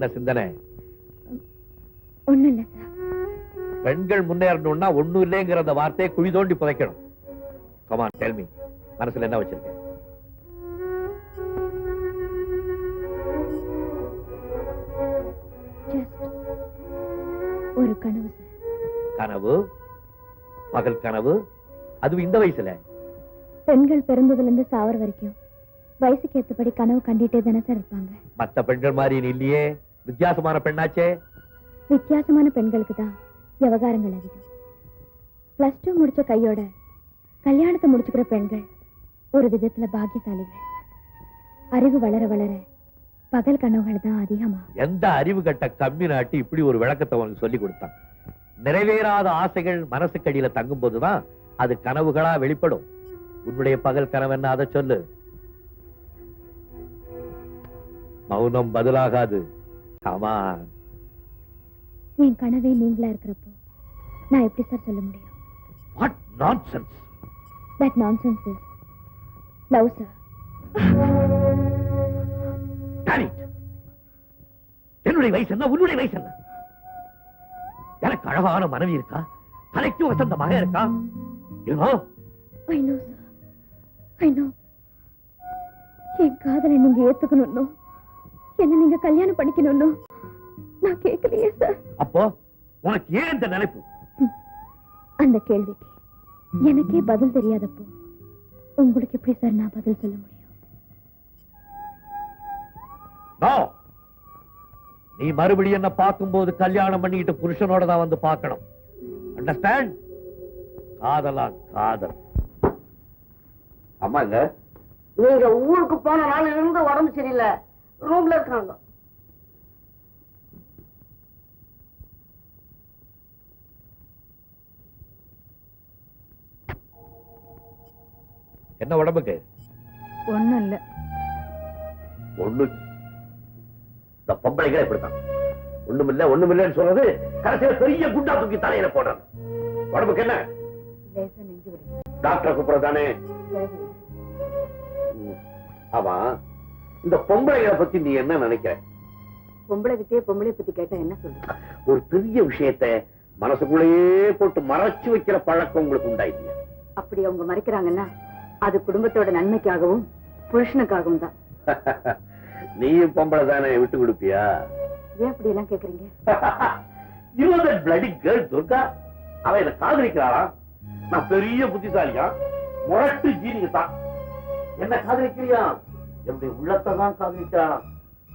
சிந்தனை ஒண்ணும் இல்ல சார். பெண்கள் முன்னேறணும்னா ஒண்ணும் இல்லைங்கிற அந்த வார்த்தையை குழி தோண்டி புதைக்கணும். Come on, tell me. மனசுல என்ன வச்சிருக்க? ஒரு கனவு சார். கனவு? பகல் கனவு? அதுவும் இந்த வயசுல? பெண்கள் பிறந்ததுல இருந்து சாவர வரைக்கும் வயசுக்கு ஏற்றபடி கனவு கண்டிட்டே தானே சார் இருப்பாங்க. மத்த பெண்கள் மாதிரி நீ இல்லையே, வித்தியாசமான பெண்ணாச்சே. வித்தியாசமான பெண்களுக்கு தான் விவகாரங்கள் அதிகம். +2 முடிச்ச கையோட கல்யாணத்தை முடிச்சுக்கிற பெண்கள் ஒரு விதத்துல பாக்கியசாலிகள். அறிவு வளர வளர பகல் கனவுகள் தான் அதிகமா. எந்த அறிவு கட்ட கம்மி நாட்டி இப்படி ஒரு விளக்கத்தை உனக்கு சொல்லி கொடுத்தான்? நிறைவேறாத ஆசைகள் மனசுக்கடியில தங்கும் போதுதான் அது கனவுகளா வெளிப்படும். உன்னுடைய பகல் கனவு என்ன, அதை சொல்லு. மௌனம் பதிலாகாது. கமான். என் கனவே நீங்களா இருக்கிறப்போ நான் எப்படி சார் சொல்ல முடியும்? What nonsense. That nonsense is love, sir. Damn it. என்னுடைய வயசு என்ன, உன்னுடைய வயசு என்ன? எனக்கு அழகான மனைவி இருக்கா, தலைக்கு வசந்த மகன் இருக்கா. You know? I know, sir. I know. என் காதலை நீங்க ஏத்துக்கணும்னோ என்ன நீங்க கல்யாணம் பண்ணிக்கணும்னோ நான் கேட்கலையே சார். அப்போ உனக்கு ஏன் இந்த நினைப்பு? அந்த கேள்விக்கு எனக்கே பதில் தெரியாதப்போ உங்களுக்கு எப்படி சார் நான் பதில் சொல்ல முடியும்? No. நீ மறுபடியும் என்ன பார்க்கும்போது கல்யாணம் பண்ணிட்டு புருஷனோட தான் வந்து பார்க்கணும். அண்டர்ஸ்டாண்ட்? காதலா காதல். அம்மாங்க, நீங்க ஊருக்கு போன நாள் இருந்து உடம்பு சரியில்லை, ரூம்ல இருக்காங்க. என்ன உடம்புக்கு? ஒண்ணும் இல்ல. ஒண்ணு. இந்த பொம்பளைகளே இப்படித்தான். ஒண்ணுமில்ல ஒண்ணுமில்லன்னு சொல்றது கடைசியில பெரிய குண்டா தூக்கி தலையில போடுறது. உடம்புக்கு என்ன? டாக்டர் கூப்பிடுறதானே? ஆமா, இந்த பொம்பளைகளை பத்தி நீ என்ன நினைக்கிற? பொம்பளை கிட்டே பொம்பளை பத்தி கேட்டா என்ன சொல்ற? ஒரு பெரிய விஷயத்தை மனசுக்குள்ளேயே போட்டு மறைச்சு வைக்கிற பழக்கம் உங்களுக்கு உண்டாயில்லையா? அப்படி அவங்க மறைக்கிறாங்கன்னா அது குடும்பத்தோட நன்மைக்காகவும் புருஷனுக்காகவும் தான். நீயும் பொம்பளை தானே, விட்டு கொடுப்பியா? ஏன் அப்படி எல்லாம் கேக்குறீங்க? You are that bloody girl, Durga. அவ என்ன காதலிக்கிறாளா? நான் பெரிய புத்திசாலியா, முரட்டு ஜீனியஸ் தான். என்ன காதலிக்கிறியா? என்னுடைய உள்ளத்தை தான் காதலிக்கிறாளா?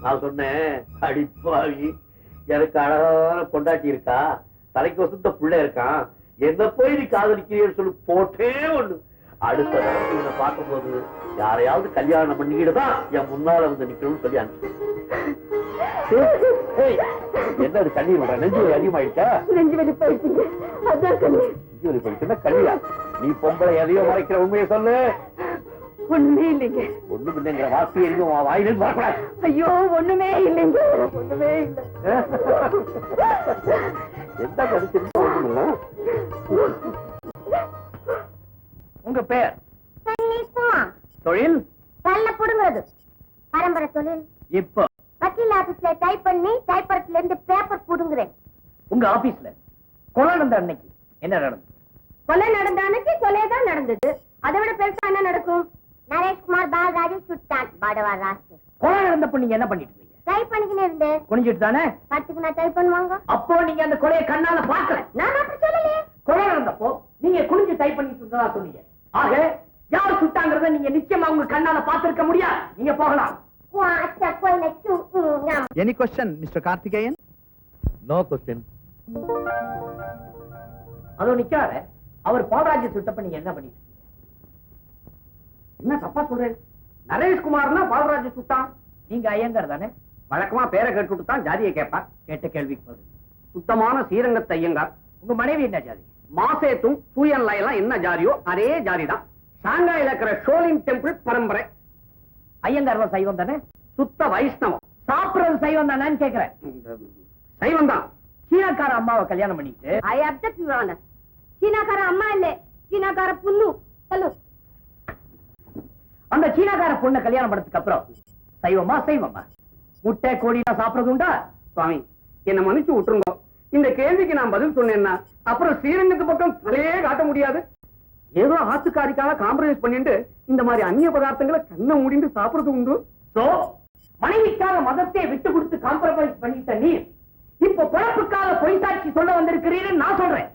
நான் சொன்னேன், அடிப்பாவி, எனக்கு அழகான பொண்டாட்டி இருக்கா, தலைக்கு வசந்த புள்ள இருக்கான், என்ன போய் நீ காதலிக்கிறீன்னு சொல்லி போட்டே ஒண்ணு. அடுத்த தடவை பார்க்கும்போது யாரையாவது கல்யாணம் பண்ணிக்கிட்டுதான் என் முன்னால வந்து நிக்கணும்னு சொல்லி அனுப்பிச்சு. என்ன அது கண்ணீர் விட? நெஞ்சு வலி அதிகமாயிடுச்சா? நெஞ்சு வலி போயிடுச்சு. நெஞ்சு வலி போயிடுச்சுன்னா கல்வியா? நீ பொம்பளை எதையோ மறைக்கிற, உண்மையை சொல்லு. ஒண்ணுமே இல்லைங்க. ஒண்ணும் இல்லைங்கிற வார்த்தையை எதுவும் வாயிலிருந்து வரக்கூடாது. ஐயோ, ஒண்ணுமே இல்லைங்க, ஒண்ணுமே இல்லை. எந்த கருத்து ஒண்ணும் இல்ல. உங்க பேர்? தொழில்? பல்ல புடுங்கிறது பரம்பரை தொழில். இப்போ வக்கீல் ஆபீஸ்ல டைப் பண்ணி டைப்பர்ல இருந்து பேப்பர் புடுங்குறேன். உங்க ஆபீஸ்ல கொலை நடந்த அன்னைக்கு என்ன நடந்தது? கொலை நடந்த அன்னைக்கு கொலை தான் நடந்தது. அதை விட பெருசா என்ன நடக்கும்? நரேஷ்குமார் பாலராஜு சுட்டான் பாடவா ராஸ்கல். கொலை நடந்தப்ப நீங்க என்ன பண்ணிட்டு இருந்தீங்க? டைப் பண்ணிக்கினே இருந்தேன். குனிஞ்சிட்டு தானே? பத்துக்கு நான் டைப் பண்ணுவாங்க. அப்போ நீங்க அந்த கொலையை கண்ணால பார்க்கல? நான் அப்படி சொல்லலையே. கொலை நடந்தப்போ நீங்க குனிஞ்சு டைப் பண்ணிட்டு இருந்ததா சொன்னீங்க. ஆக யார் சுட்டாங்கறத நீங்க நிச்சயமா உங்க கண்ணால பார்த்திருக்க முடியாது. நீங்க போகலாம். Any question, Mr. Karthikeyan? No question. அதோ நிக்காரு. அவர் பாலராஜ் சுட்டப்ப நீங்க என்ன பண்ணிட்டு? என்ன தப்பா சொல்றேன்? நரேஷ்குமார்னா பாலராஜ் சுட்டான். நீங்க ஐயங்கார் தானே? வழக்கமா பேரை கேட்டுட்டு தான் ஜாதியை கேட்பா. கேட்ட கேள்விக்கு பதில். சுத்தமான ஸ்ரீரங்கத்து ஐயங்கார். உங்க மனைவி என்ன ஜாதி? மாசேத்தும் சூயன்ல எல்லாம் என்ன ஜாதியோ அதே ஜாதி தான். ஷாங்காயில இருக்கிற ஷோலின் டெம்பிள் பரம்பரை. ஐயங்கார் சைவம் தானே? சுத்த வைஷ்ணவம். சாப்பிடுறது சைவம் தானேன்னு கேக்குறேன். சைவம் தான். சீனாக்கார அம்மாவை கல்யாணம் பண்ணிட்டு ஐ அப்செக்ட் யுவர் ஆனர். சீனாக்கார அம்மா இல்ல, சீனாக்கார புண்ணு. சொல்லு. அந்த சீனாக்கார பொண்ணை கல்யாணம் பண்ணதுக்கு அப்புறம் சைவமா சைவமா? முட்டை கோழிலாம் சாப்பிடுறது உண்டா? சுவாமி என்ன மன்னிச்சு விட்டுருங்க. இந்த கேள்விக்கு நான் பதில் சொன்னேன்னா அப்புறம் ஸ்ரீரங்கத்து பக்கம் தலையே காட்ட முடியாது. ஏதோ ஆத்துக்காரிக்காக காம்ப்ரமைஸ் பண்ணிட்டு இந்த மாதிரி அந்நிய பதார்த்தங்களை கண்ணை மூடிட்டு சாப்பிடுறது உண்டு. சோ மனைவிக்காக மதத்தை விட்டு கொடுத்து காம்ப்ரமைஸ் பண்ணிட்ட நீ இப்ப பிறப்புக்காக பொய் சாட்சி சொல்ல வந்திருக்கிறீன்னு நான் சொல்றேன்.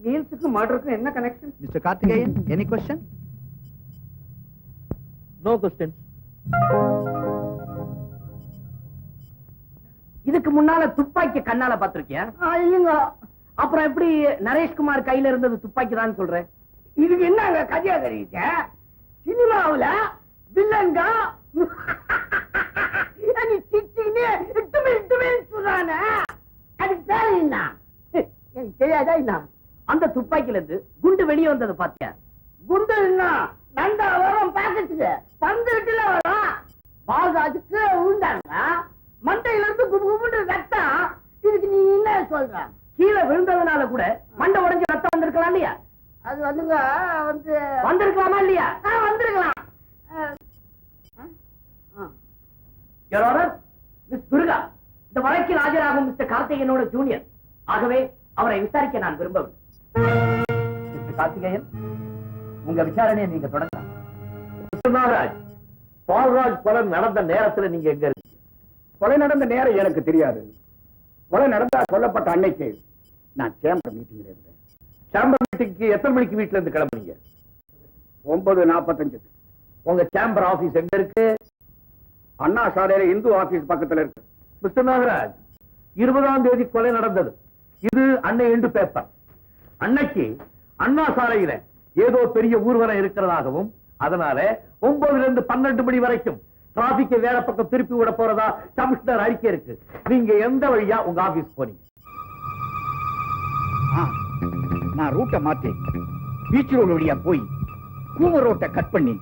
மீல்ஸுக்கு மர்டருக்கும் என்ன connection? Mr. Karthikeyan, any question? No questions. இதுக்கு முன்னால துப்பாக்கி கண்ணால பாத்திருக்கியா? இல்லங்க. அப்புறம் எப்படி நரேஷ்குமார் கையில இருந்தது துப்பாக்கி தான் சொல்றேன்? இதுக்கு என்னங்க கதையா தெரியுங்க? சினிமாவுல வில்லங்க சொல்றானே அதுக்கு பேரு என்ன? எனக்கு தெரியாதா? என்ன அந்த துப்பாக்கில இருந்து குண்டு வெளியே வந்தது பாத்தியா? குண்டு என்ன நண்டா வரும் பாக்கத்துக்கு பந்துட்டுல வரும். பால்ராஜுக்கு விழுந்தாங்க மண்டையில இருந்து குபு குபுன்னு ரத்தம். இதுக்கு நீ என்ன சொல்ற? கீழே விழுந்ததுனால கூட மண்டை உடைஞ்சு ரத்தம் வந்திருக்கலாம் இல்லையா? அது வந்துங்க வந்திருக்கலாமா இல்லையா? வந்திருக்கலாம். மிஸ் துர்கா இந்த வழக்கில் ஆஜராகும் மிஸ்டர் கார்த்திகேயனோட ஜூனியர். ஆகவே அவரை விசாரிக்க நான் விரும்பவில்லை. மிஸ்டர் கார்த்திகேயன், உங்க விசாரணையை நீங்க தொடங்கலாம். நாகராஜ், பால்ராஜ் கொலை நடந்த நேரத்துல நீங்க எங்க இருக்கீங்க? கொலை நடந்த நேரம் எனக்கு தெரியாது. கொலை நடந்தா சொல்லப்பட்ட அன்னைக்கு நான் சேம்பர் மீட்டிங்ல இருந்தேன். சேம்பர் மீட்டிங்க்கு எத்தனை மணிக்கு வீட்டுல இருந்து கிளம்புறீங்க? 9:45. உங்க சேம்பர் ஆபீஸ் எங்க இருக்கு? அண்ணா சாலையில இந்து ஆபீஸ் பக்கத்துல இருக்கு. மிஸ்டர் நாகராஜ், 20ஆம் தேதி கொலை நடந்தது. இது அன்னை எண்டு பேப்பர். அன்னைக்கு அண்ணா சாலையில ஏதோ பெரிய ஊர்வலம் இருக்கிறதாகவும் அதனால 9 இருந்து 12 மணி வரைக்கும் டிராபிக்கை வேற பக்கம் திருப்பி விட போறதா கமிஷனர் அறிக்கை இருக்கு. நீங்க எந்த வழியா உங்க ஆபீஸ் போனீங்க? நான் ரூட்டை மாத்தி பீச் ரோடு வழியா போய் கூமர் ரோட்டை கட் பண்ணி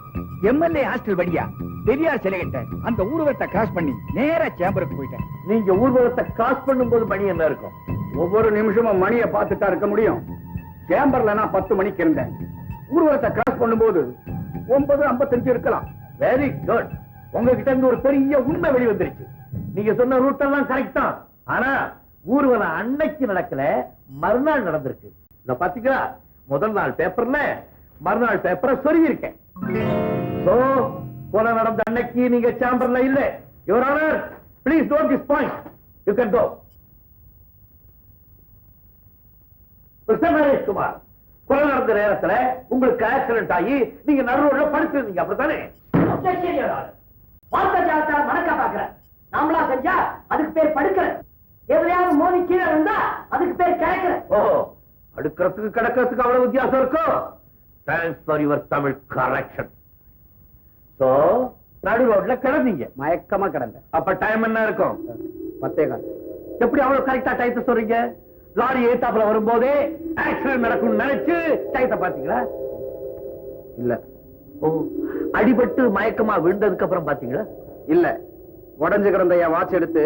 எம்எல்ஏ ஹாஸ்டல் வழியா பெரியார் சிலைகிட்ட அந்த ஊர்வலத்தை கிராஸ் பண்ணி நேரா சேம்பருக்கு போயிட்டேன். நீங்க ஊர்வலத்தை கிராஸ் பண்ணும்போது மணி என்ன இருக்கும்? ஒவ்வொரு நிமிஷமும் மணியை பார்த்துட்டா இருக்க முடியும். சேம்பர்ல நான் 10 மணிக்கு இருந்தேன். ஊர்வலத்தை கிராஸ் பண்ணும்போது 9:55 இருக்கலாம். Very good. உங்ககிட்ட இருந்து ஒரு பெரிய உண்மை வெளி வந்துருச்சு. நீங்க சொன்ன ரூட் எல்லாம் கரெக்ட் தான். ஆனா ஊர்வலம் அன்னைக்கு நடக்கல, மறுநாள் நடந்திருக்கு. இந்த பாத்தீங்களா, முதல் நாள் பேப்பர்ல மறுநாள் பேப்பரை சொருகி இருக்கேன். சோ கொலை நடந்த அன்னைக்கு நீங்க சேம்பர்ல இல்ல. Your honour, please don't disappoint. You can go. Mister Nareshkumar, கொலை நடந்த நேரத்துல உங்களுக்கு ஆக்சிடென்ட் ஆகி நீங்க நடு ரோட்ல படுத்திருந்தீங்க, அப்படித்தானே? மணக்கா பாக்குற நாமளா செஞ்சா அதுக்கு பேர் படுக்கிற. எதுலையாவது மோதி கீழே இருந்தா அதுக்கு பேர் கிடக்கிற. ஓ, அடுக்கிறதுக்கு கிடக்கிறதுக்கு அவ்வளவு வித்தியாசம் இருக்கும். Thanks for your Tamil correction. So நடு ரோட்ல கிடந்தீங்க, மயக்கமா கிடந்த. அப்ப டைம் என்ன இருக்கும்? 10:15. எப்படி அவ்வளவு கரெக்டா டயத்தை சொல்றீங்க? லாரி ஏத்தாப்புல வரும்போதே ஆக்சிடென்ட் நடக்கும் நினைச்சு டயத்தை பாத்தீங்களா? இல்ல. ஓ, அடிபட்டு மயக்கமா விழுந்ததுக்கு அப்புறம் பாத்தீங்களா? இல்ல, உடஞ்சு கிடந்த என் வாட்ச் எடுத்து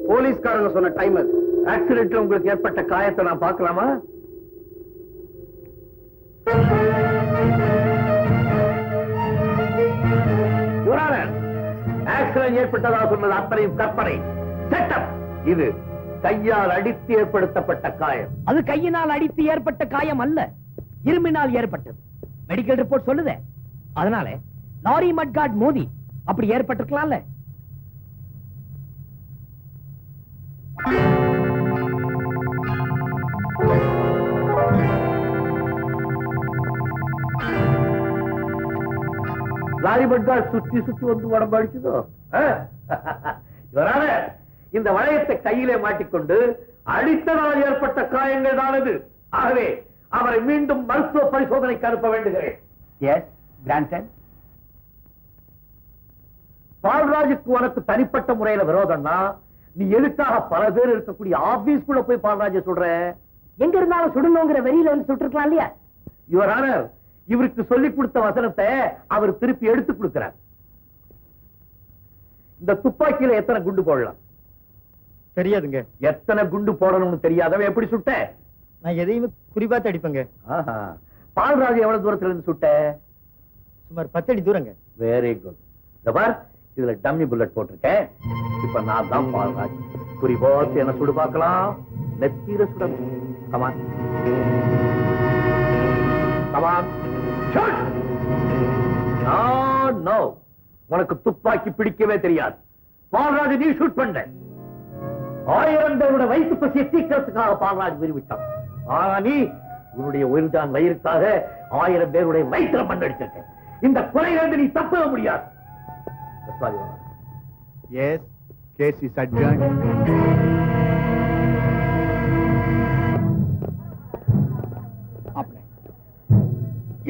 போலீஸ்காரங்க சொன்ன டைம் அது. ஆக்சிடென்ட்ல உங்களுக்கு ஏற்பட்ட காயத்தை நான் பார்க்கலாமா? ஆக்சிடென்ட் ஏற்பட்டதா சொன்னது அத்தனையும் கற்பனை, செட்டப். இது கையால் அடித்து ஏற்படுத்தப்பட்ட காயம். அது கையினால் அடித்து ஏற்பட்ட காயம் அல்ல, இரும்பினால் ஏற்பட்டது. மெடிக்கல் ரிப்போர்ட் சொல்லுதே. அதனால லாரி மட்கார்ட் மோதி அப்படி ஏற்பட்டிருக்கலாம்ல. லாரி மட்கார்ட் சுத்தி சுத்தி வந்து உடம்பு அடிச்சதோ? இவரான இந்த வளையத்தை கையிலே மாட்டிக்கொண்டு அடித்ததால் ஏற்பட்ட காயங்கள் தானது. ஆகவே அவரை மீண்டும் மருத்துவ பரிசோதனைக்கு அனுப்ப வேண்டுகிறேன். S, granted. பால்ராஜுக்கு உனக்கு தனிப்பட்ட முறையில விரோதம்னா நீ எதுக்காக பல பேர் இருக்கக்கூடிய ஆபீஸ்குள்ள போய் பால்ராஜ சொல்ற? எங்க இருந்தாலும் சுடணுங்கிற வெறியில வந்து சுட்டிருக்கலாம் இல்லையா? யுவர் ஆனர், இவருக்கு சொல்லிக் கொடுத்த வசனத்தை அவர் திருப்பி எடுத்து கொடுக்கிறார். இந்த துப்பாக்கியில எத்தனை குண்டு போடலாம் தெரியாதுங்க. எத்தனை குண்டு போடணும்னு தெரியாதவன் எப்படி சுட்ட? நான் எதையுமே குறிபாத்து அடிப்பேங்க. பால்ராஜ் எவ்வளவு தூரத்துல இருந்து சுட்ட? சுமார் 10 அடி தூரங்க. Very good. இந்த பார், இதுல டம்மி புல்லட் போட்டிருக்கேன். இப்ப நான் தான் பால்ராஜ். குறி பார்த்து என்ன சுடு பார்க்கலாம். நெத்தியில சுட. Come on come on. நோ, உனக்கு துப்பாக்கி பிடிக்கவே தெரியாது. பால்ராஜ் நீ ஷூட் பண்ண. 1000 பேரோட வயிற்று பசியை தீக்கிறதுக்காக பால்ராஜ் விரிவிட்டான். ஆனா நீ உன்னுடைய உயிர்தான் வயிறுக்காக 1000 பேருடைய வயிற்ற மண்ணடிச்சிருக்க. இந்த கொலையிலிருந்து நீ தப்ப முடியாது. Yes, case is adjourned.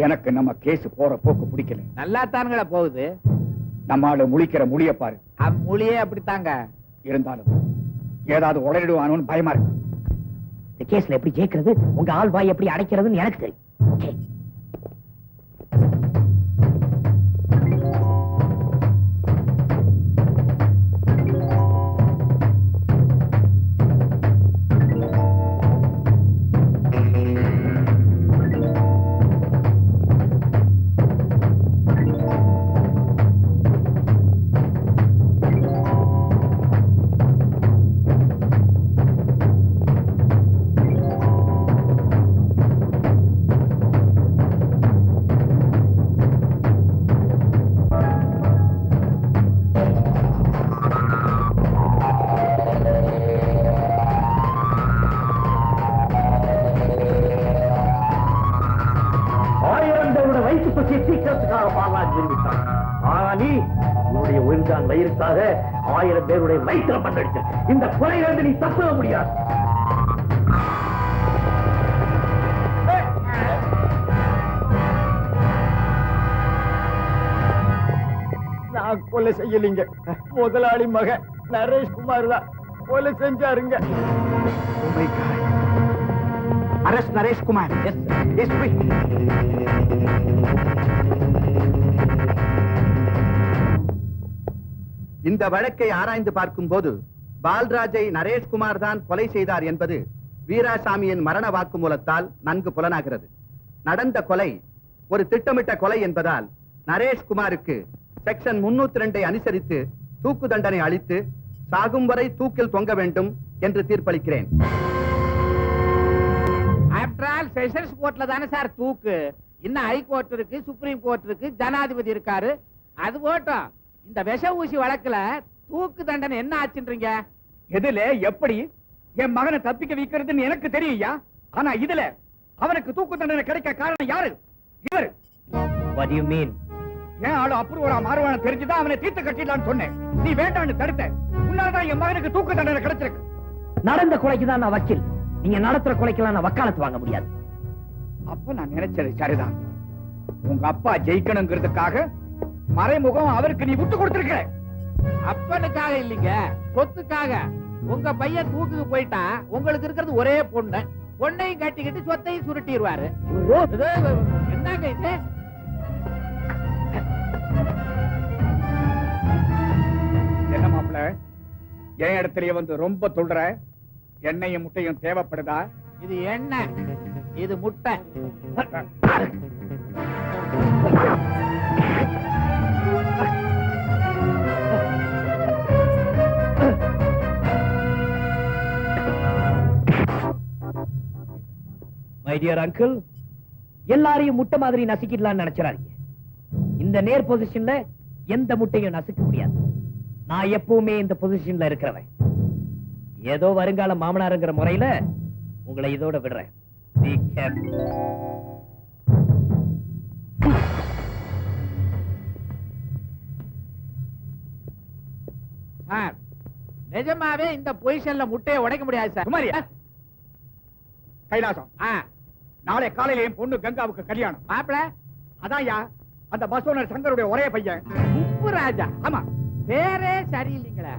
எனக்கு நம்ம கேஸ் போற போக்கு பிடிக்கல. நல்லா தானுங்களா போகுது. நம்மால முழிக்கிற முடிய பாரு. மொழியே அப்படித்தாங்க. இருந்தாலும் ஏதாவது உளறிடுவானு பயமா இருக்கு. இந்த கேஸ்ல எப்படி ஜெயிக்கிறது, உங்க ஆள் வாய் எப்படி அடைக்கிறதுன்னு எனக்கு தெரியும். ஓகே, சீக்கிரத்துக்காக பால்ராஜ் விரும்பிட்டான். ஆனா நீ உன்னுடைய உயிர்தான் வயிறுக்காக 1000 பேருடைய வயிற்ற மண்ணடிச்ச. இந்த கொலையிலிருந்து நீ தப்ப முடியாது. நான் கொலை செய்யலீங்க. முதலாளி மகன் நரேஷ்குமார் தான் கொலை செஞ்சாருங்க. அரஸ்ட் நரேஷ்குமார். எஸ் இந்த வழக்கை ஆராய்ந்து பார்க்கும் போது பால்ராஜை நரேஷ்குமார் தான் கொலை செய்தார் என்பது வீராசாமியின் மரண வாக்குமூலத்தால் நன்கு புலனாகிறது. நடந்த கொலை ஒரு திட்டமிட்ட கொலை என்பதால் நரேஷ்குமாருக்கு செக்ஷன் 302 அனுசரித்து தூக்கு தண்டனை அளித்து சாகும் வரை தூக்கில் தொங்க வேண்டும் என்று தீர்ப்பளிக்கிறேன். ஆஃப்டர் ஆல் செஷன்ஸ் கோர்ட்ல தானே சார் தூக்கு. இன்னும் ஹை கோர்ட் இருக்கு, சுப்ரீம் கோர்ட் இருக்கு, ஜனாதிபதி இருக்காரு. அது போட்டோம், இந்த விஷ ஊசி வழக்குல தூக்கு தண்டனை என்ன ஆச்சுன்றீங்க? எதுல எப்படி என் மகனை தப்பிக்க வைக்கிறதுன்னு எனக்கு தெரியும்யா. ஆனா இதுல அவனுக்கு தூக்கு தண்டனை கிடைக்க காரணம் யாரு? இவர். What do you mean? ஏன் ஆளு அப்ரூவரா மாறுவான தெரிஞ்சுதான் அவனை தீர்த்து கட்டிடலான்னு சொன்னேன். நீ வேண்டான்னு தடுத்த. உன்னால்தான் என் மகனுக்கு தூக்கு தண்டனை கிடைச்சிருக்கு. நடந்த கொலைக்கு தான் நான் வக்கீல். நீங்க நடத்துற கொலைக்கெல்லாம் நான் வக்காலத்து வாங்க முடியாது. அப்ப நான் நினைச்சது சரிதான். உங்க அப்பா ஜெயிக்கணுங்கிறதுக்காக மறைமுகம் அவருக்கு நீ விட்டு கொடுத்திருக்க. அப்பனுக்காக இல்லீங்க, சொத்துக்காக. உங்க பையன் தூக்குக்கு போயிட்டா உங்களுக்கு இருக்கிறது ஒரே பொண்ணு. பொண்ணையும் கட்டிக்கிட்டு சொத்தையும் சுருட்டிடுவாரு. என்னங்க இது? என்ன மாப்பிள்ள, என் இடத்துலயே வந்து ரொம்ப சொல்ற. எண்ணெயும் முட்டையும் தேவைப்படுதா? இது எண்ணெய், இது முட்டை. மை டியர் அங்கிள், எல்லாரையும் முட்டை மாதிரி நசுக்கிடலாம்னு நினைச்சிடாதீங்க. இந்த நேர் பொசிஷன்ல எந்த முட்டையும் நசுக்க முடியாது. நான் எப்பவுமே இந்த பொசிஷன்ல இருக்கிறவன். ஏதோ வருங்கால மாமனாருங்கிற முறையில உங்களை இதோட விடுறேன். Be careful. சார், நிஜமாவே இந்த பொசிஷன்ல முட்டையை உடைக்க முடியாது சார். குமாரியா கைலாசம், ஆ, நாளை காலையில என் பொண்ணு கங்காவுக்கு கல்யாணம். மாப்பிள அதான்யா அந்த பஸ் ஓனர் சங்கருடைய ஒரே பையன். உப்பு ராஜா. ஆமா, பேரே சரியில்லைங்களே.